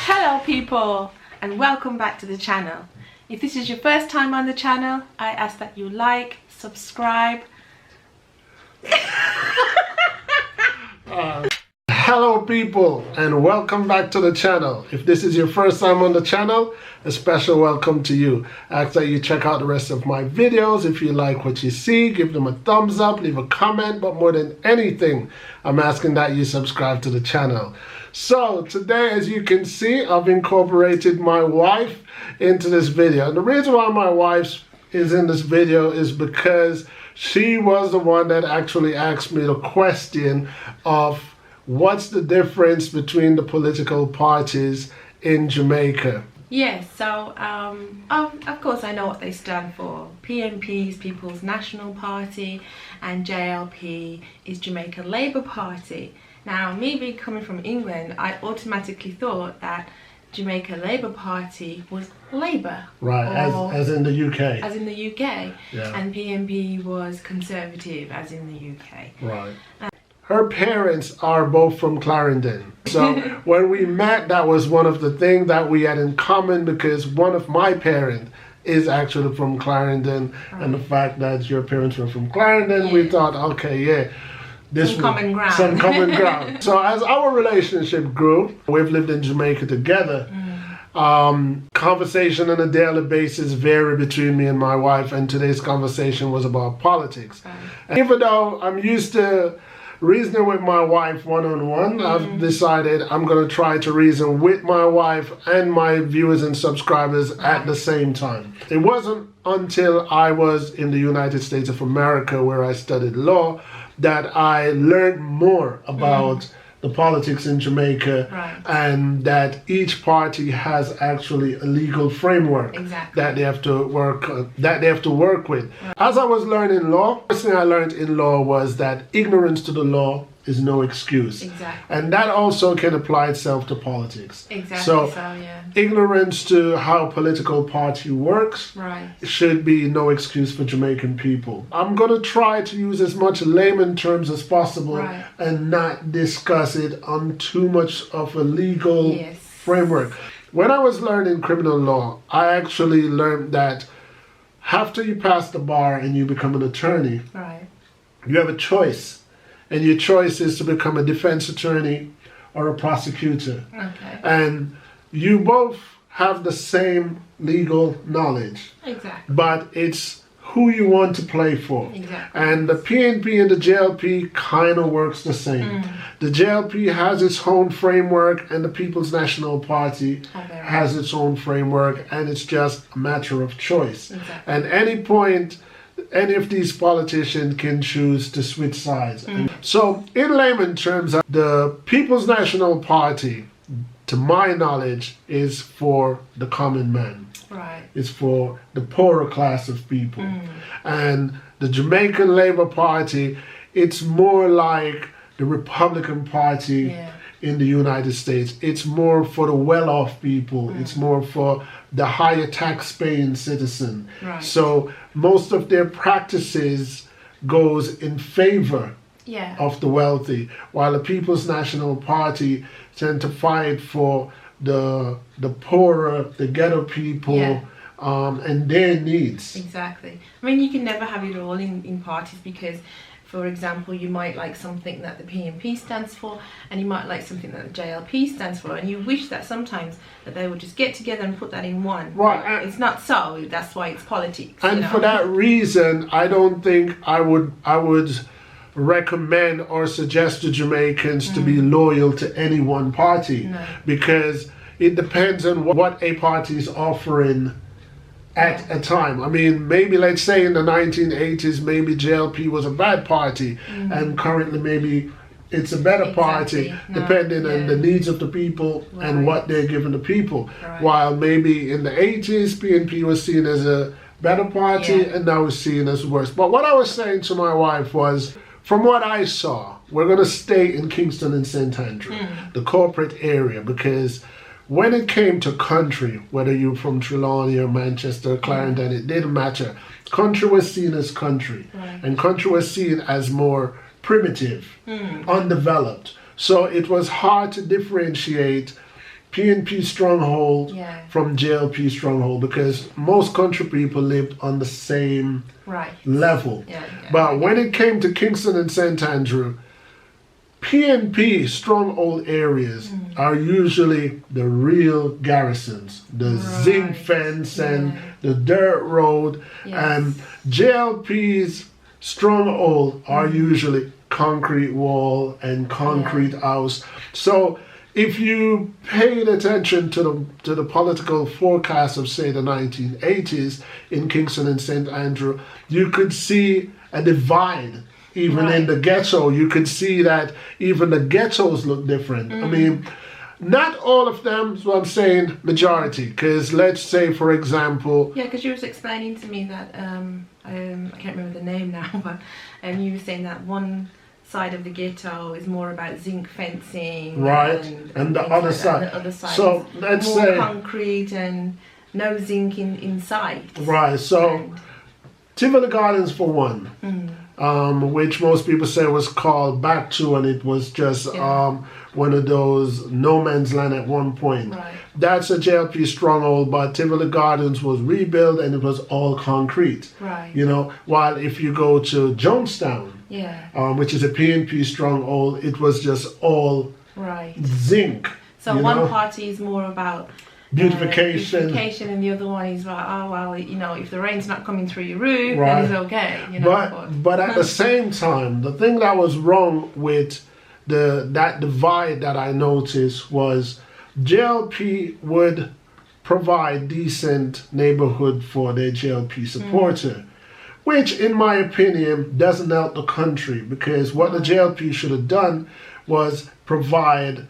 Hello people, and welcome back to the channel. If this is your first time on the channel, I ask that you like, subscribe. Hello people, and welcome back to the channel. If this is your first time on the channel, a special welcome to you. I ask that you check out the rest of my videos. If you like what you see, give them a thumbs up, leave a comment, but more than anything, I'm asking that you subscribe to the channel. So today, as you can see, I've incorporated my wife into this video. And the reason why my wife is in this video is because she was the one that actually asked me the question of what's the difference between the political parties in Jamaica. Yes, so of course I know what they stand for. PNP is People's National Party and JLP is Jamaican Labour Party. Now, me being coming from England, I automatically thought that Jamaican Labour Party was Labour. Right, as in the UK. As in the UK. Yeah. And PNP was Conservative, as in the UK. Right. Her parents are both from Clarendon. So when we met, that was one of the things that we had in common, because one of my parents is actually from Clarendon. Right. And the fact that your parents were from Clarendon, we thought, okay, yeah. Some common ground. Some common ground. So as our relationship grew, we've lived in Jamaica together. Conversation on a daily basis varied between me and my wife, and today's conversation was about politics. Right. And even though I'm used to reasoning with my wife one-on-one, I've decided I'm going to try to reason with my wife and my viewers and subscribers at the same time. It wasn't until I was in the United States of America, where I studied law, that I learned more about the politics in Jamaica, and that each party has actually a legal framework that they have to work with. As I was learning law, the first thing I learned in law was that ignorance to the law is no excuse. And that also can apply itself to politics. So ignorance to how political party works should be no excuse for Jamaican people. I'm going to try to use as much layman terms as possible and not discuss it on too much of a legal framework. When I was learning criminal law, I actually learned that after you pass the bar and you become an attorney, you have a choice. And your choice is to become a defense attorney or a prosecutor. And you both have the same legal knowledge. But it's who you want to play for. And the PNP and the JLP kind of works the same. The JLP has its own framework, and the People's National Party has its own framework, and it's just a matter of choice. At any point, any of these politicians can choose to switch sides. So in layman terms, the People's National Party, to my knowledge, is for the common man. It's for the poorer class of people. And the Jamaican Labour Party, it's more like the Republican Party in the United States. It's more for the well-off people. It's more for the higher tax-paying citizen. So most of their practices goes in favor of the wealthy, while the People's National Party tend to fight for the poorer, the ghetto people, and their needs. I mean, you can never have it all in parties, because for example, you might like something that the PNP stands for, and you might like something that the JLP stands for, and you wish that sometimes that they would just get together and put that in one. It's not so. That's why it's politics. And for that reason, I don't think I would recommend or suggest to Jamaicans to be loyal to any one party, because it depends on what a party is offering at a time. I mean, maybe let's say in the 1980s, maybe JLP was a bad party, and currently maybe it's a better party, depending on the needs of the people and what they're giving the people. While maybe in the 80s, PNP was seen as a better party, and now it's seen as worse. But what I was saying to my wife was, from what I saw, we're going to stay in Kingston and St. Andrew, the corporate area, because when it came to country, whether you're from Trelawney or Manchester or Clarendon, it didn't matter. Country was seen as country, and country was seen as more primitive, undeveloped. So it was hard to differentiate PNP stronghold Yeah. from JLP stronghold, because most country people lived on the same Right. level. Yeah. But when it came to Kingston and St. Andrew, PNP stronghold areas are usually the real garrisons, the zinc fence and the dirt road, and JLP's stronghold are usually concrete wall and concrete house. So if you paid attention to the political forecast of, say, the 1980s in Kingston and St. Andrew, you could see a divide. Even in the ghetto, you could see that even the ghettos look different. I mean, not all of them, so I'm saying majority. Because let's say, for example... Yeah, because you was explaining to me that, I can't remember the name now, but you were saying that one side of the ghetto is more about zinc fencing. Right, and the other side. The other side so is let's more say... concrete and no zinc in sight. Right, so Tivoli Gardens for one. Which most people say was called back to, and it was just one of those no man's land at one point. Right. That's a JLP stronghold, but Tivoli Gardens was rebuilt and it was all concrete. Right. You know, while if you go to Jonestown, which is a PNP stronghold, it was just all zinc. So one party is more about beautification, and the other one is like, oh well, you know, if the rain's not coming through your roof, then it's okay. You know, but at the same time, the thing that was wrong with that divide that I noticed was JLP would provide decent neighborhood for their JLP supporter, which in my opinion doesn't help the country, because what the JLP should have done was provide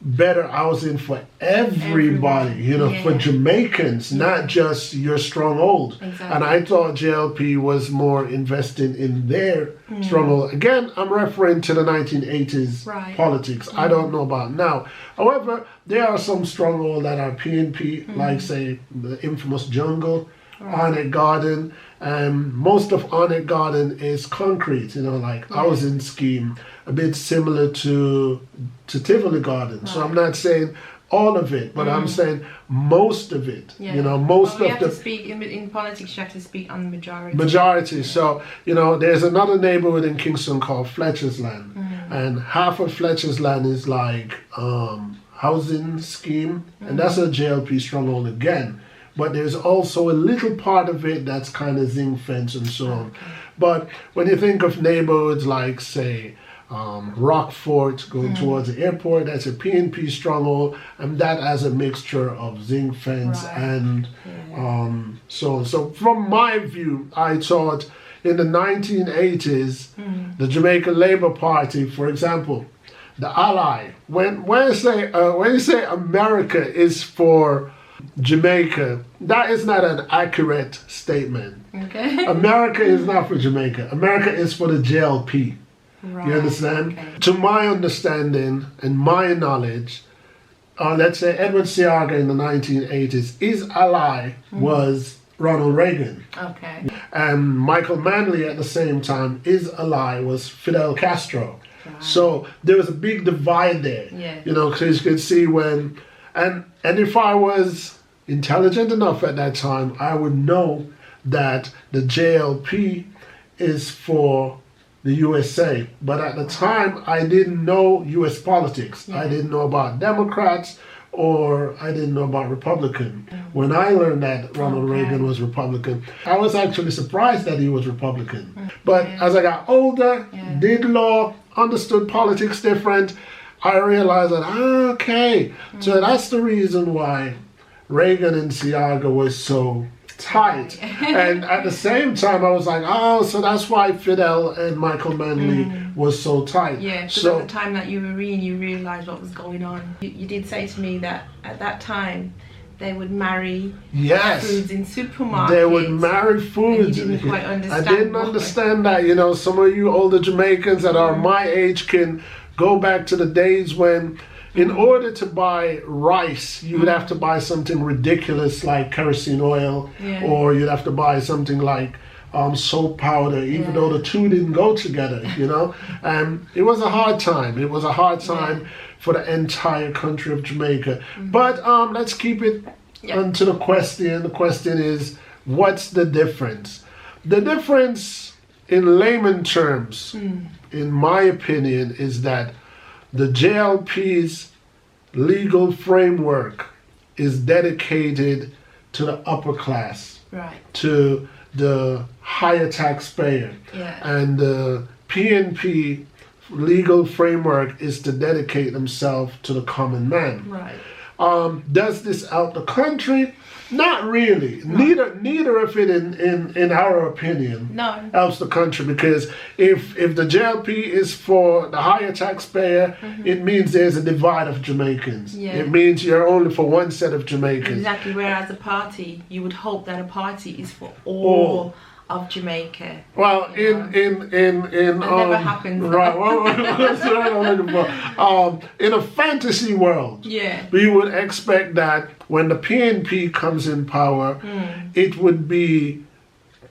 better housing for everybody, you know, for Jamaicans, not just your stronghold. Exactly. And I thought JLP was more invested in their stronghold. Again, I'm referring to the 1980s politics. I don't know about now. However, there are some strongholds that are PNP, like say the infamous Jungle, Arnett Garden, and most of Arnett Garden is concrete, you know, like housing scheme, a bit similar to Tivoli Garden. So I'm not saying all of it, but I'm saying most of it. You know, most of the. Speak in politics. You have to speak on the majority. Majority. So you know, there's another neighborhood in Kingston called Fletcher's Land, and half of Fletcher's Land is like housing scheme, and that's a JLP stronghold again. But there's also a little part of it that's kind of zinc fence and so on. But when you think of neighborhoods like, say, Rockfort going towards the airport, that's a PNP stronghold, and that has a mixture of zinc fence and so on. So from my view, I thought in the 1980s, the Jamaican Labour Party, for example, the Ally, when you say America is for Jamaica, that is not an accurate statement. Okay. America is not for Jamaica. America is for the JLP. Right. You understand? Okay. To my understanding and my knowledge, let's say Edward Seaga in the 1980s, his ally was Ronald Reagan. Okay. And Michael Manley at the same time, his ally was Fidel Castro. Right. So there was a big divide there. Yeah. You know, because you could see when, and if I was intelligent enough at that time, I would know that the JLP is for the USA. But at the time, I didn't know US politics. I didn't know about Democrats, or I didn't know about Republican. When I learned that Ronald Reagan was Republican, I was actually surprised that he was Republican. But as I got older, did law, understood politics different, I realized that, so that's the reason why Reagan and Seaga was so tight. And at the same time, I was like, so that's why Fidel and Michael Manley was so tight. Yeah, because at the time that you were reading, you realised what was going on. You did say to me that at that time, they would marry foods in supermarkets. They would marry foods. And you didn't quite understand. I didn't understand that. You know, some of you older Jamaicans that are my age can go back to the days when, in order to buy rice, you would have to buy something ridiculous like kerosene oil, or you'd have to buy something like soap powder, even though the two didn't go together, you know. And it was a hard time. It was a hard time for the entire country of Jamaica. But let's keep it onto the question. The question is, what's the difference? The difference in layman terms, in my opinion, is that the JLP's legal framework is dedicated to the upper class, to the higher taxpayer. And the PNP legal framework is to dedicate themselves to the common man. Does this help the country? Not really. Neither of it, in our opinion, helps the country, because if the JLP is for the higher taxpayer, it means there's a divide of Jamaicans. It means you're only for one set of Jamaicans. Exactly. Whereas a party, you would hope that a party is for all of Jamaica. Well, in never happens. Right. That's what I'm looking for. In a fantasy world, we would expect that when the PNP comes in power, it would be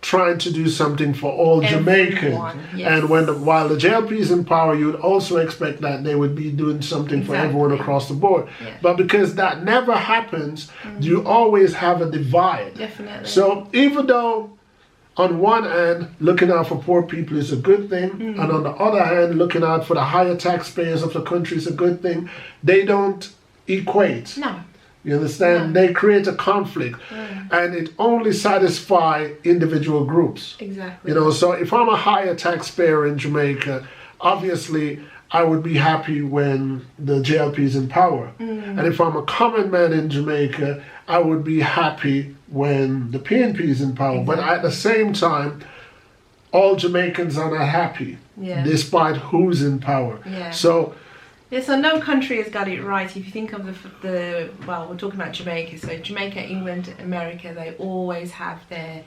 trying to do something for all Jamaicans. And while the JLP is in power, you would also expect that they would be doing something for everyone across the board. But because that never happens, you always have a divide. Definitely. So even though on one hand, looking out for poor people is a good thing, and on the other hand, looking out for the higher taxpayers of the country is a good thing, they don't equate. No. You understand? They create a conflict, and it only satisfies individual groups. Exactly. You know, so if I'm a higher taxpayer in Jamaica, obviously I would be happy when the JLP is in power. And if I'm a common man in Jamaica, I would be happy when the PNP is in power. But at the same time, all Jamaicans are not happy, despite who's in power. So no country has got it right. If you think of well, we're talking about Jamaica. So Jamaica, England, America, they always have their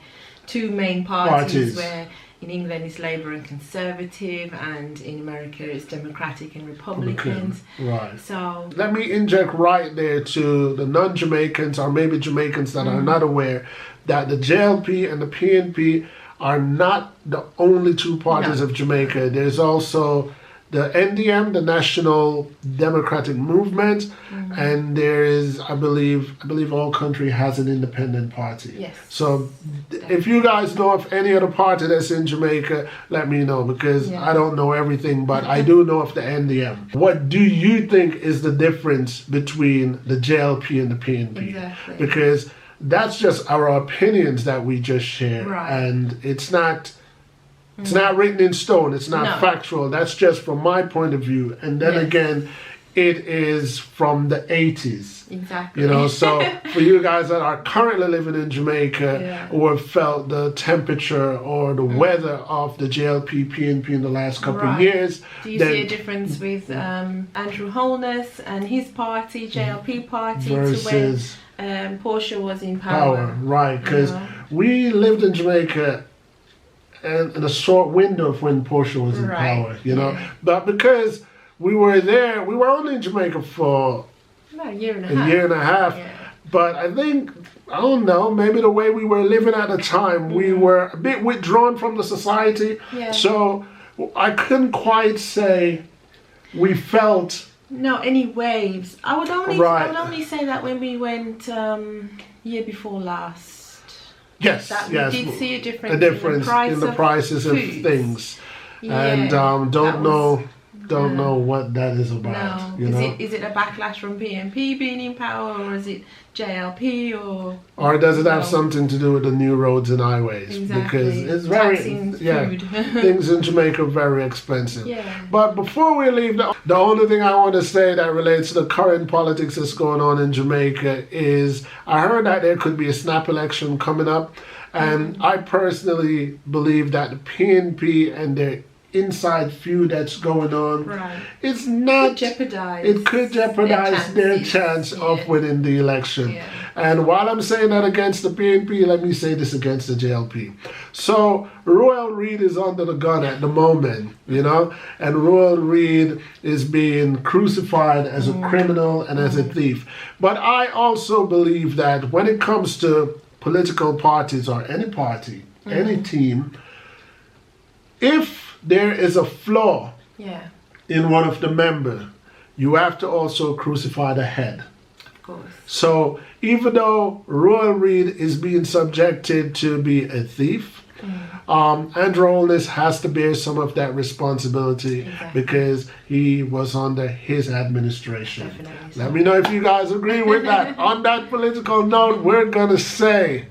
two main parties. Where in England it's Labour and Conservative, and in America it's Democratic and Republicans. Right. So let me inject right there to the non-Jamaicans, or maybe Jamaicans that are not aware, that the JLP and the PNP are not the only two parties of Jamaica. There's also the NDM, the National Democratic Movement, and there is, I believe all country has an independent party. So if you guys know of any other party that's in Jamaica, let me know, because I don't know everything, but I do know of the NDM. What do you think is the difference between the JLP and the PNP? Because that's just our opinions that we just share, and it's not written in stone. It's not factual. That's just from my point of view. And then again, it is from the 80s. Exactly. You know, so for you guys that are currently living in Jamaica or have felt the temperature or the weather of the JLP, PNP in the last couple of years. Do you see a difference with Andrew Holness and his party, JLP party, versus to when Portia was in power? Right, because we lived in Jamaica and in a short window of when Portia was in power, you know. But because we were there, we were only in Jamaica for about a year and a half. But I think, I don't know, maybe the way we were living at the time, we were a bit withdrawn from the society. So I couldn't quite say we felt... No, any waves. I would only say that when we went year before last. Yes, we did see a difference in the prices of things, and don't know what that is about. No. Is it a backlash from PNP being in power, or is it JLP, or does it have something to do with the new roads and highways? Because it's very things in Jamaica are very expensive. But before we leave, the only thing I want to say that relates to the current politics that's going on in Jamaica is I heard that there could be a snap election coming up, and I personally believe that the PNP and their inside feud that's going on, it's not it could jeopardize their chance of winning the election. And while I'm saying that against the PNP, let me say this against the JLP. So Royal Reid is under the gun at the moment, you know, and Royal Reid is being crucified as a criminal and as a thief. But I also believe that when it comes to political parties or any party, any team, if there is a flaw in one of the members, you have to also crucify the head. Of course. So even though Royal Reed is being subjected to be a thief, Andrew Holness has to bear some of that responsibility because he was under his administration. Definitely so. Let me know if you guys agree with that. On that political note, we're gonna say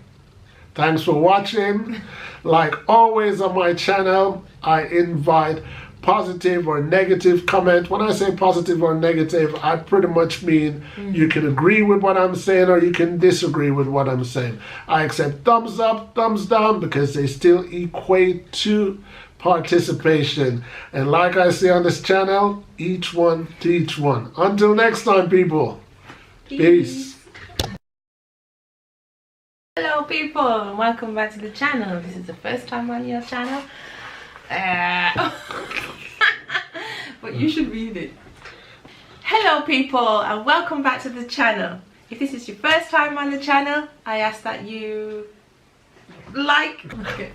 thanks for watching. Like always on my channel, I invite positive or negative comment. When I say positive or negative, I pretty much mean you can agree with what I'm saying or you can disagree with what I'm saying. I accept thumbs up, thumbs down because they still equate to participation. And like I say on this channel, each one to each one. Until next time, people. Peace. Hello people, and welcome back to the channel. This is the first time on your channel. But you should read it. Hello people, and welcome back to the channel. If this is your first time on the channel, I ask that you like. Okay.